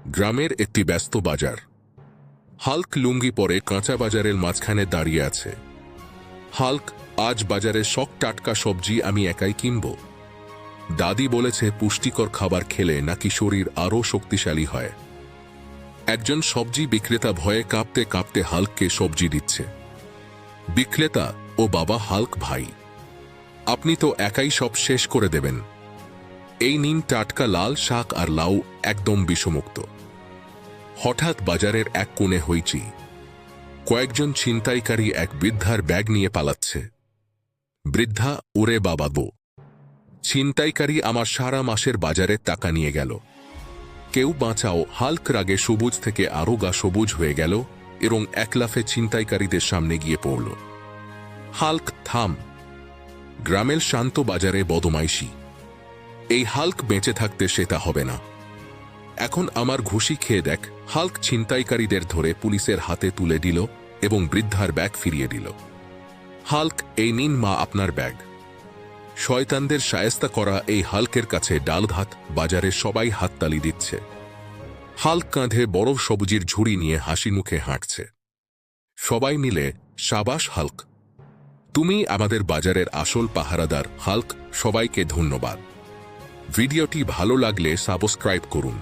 গ্রামের একটি ব্যস্ত বাজার। হাল্ক লুঙ্গি পরে কাঁচা বাজারের মাঝখানে দাঁড়িয়ে আছে। হাল্ক, আজ বাজারে শক টাটকা সবজি আমি একাই কিনব। দাদি বলেছে পুষ্টিকর খাবার খেলে নাকি শরীর আরও শক্তিশালী হয়। একজন সবজি বিক্রেতা ভয়ে কাঁপতে কাঁপতে হাল্ককে সবজি দিচ্ছে। বিক্রেতা: ও বাবা হাল্ক ভাই, আপনি তো একাই সব শেষ করে দেবেন। এই নিন টাটকা লাল শাক আর লাউ, একদম বিষমুক্ত। হঠাৎ বাজারের এক কোণে হইচি। কয়েকজন ছিনতাইকারী এক বৃদ্ধার ব্যাগ নিয়ে পালাচ্ছে। বৃদ্ধা: ওরে বাবা গো, ছিনতাইকারী আমার সারা মাসের বাজারের টাকা নিয়ে গেল, কেউ বাঁচাও। হাল্ক রাগে সবুজ থেকে আরও গা সবুজ হয়ে গেল এবং এক লাফে ছিনতাইকারীদের সামনে গিয়ে পড়ল। হাল্ক, থাম। গ্রামের শান্ত বাজারে বদমাইশি, এই হাল্ক বেঁচে থাকতে সেটা হবে না। এখন আমার ঘুষি খেয়ে দেখ। হাল্ক ছিনতাইকারীদের ধরে পুলিশের হাতে তুলে দিল এবং বৃদ্ধার ব্যাগ ফিরিয়ে দিল। হাল্ক, এই নিন মা আপনার ব্যাগ। শয়তানদের শায়েস্তা করা এই হাল্কের কাছে ডাল ভাত। বাজারে সবাই হাততালি দিচ্ছে। হাল্ক কাঁধে বড় সবজির ঝুড়ি নিয়ে হাসি মুখে হাঁটছে। সবাই মিলে সাবাস হাল্ক, তুমি আমাদের বাজারের আসল পাহারাদার। হাল্ক, সবাইকে ধন্যবাদ। ভিডিওটি ভালো লাগলে সাবস্ক্রাইব করুন।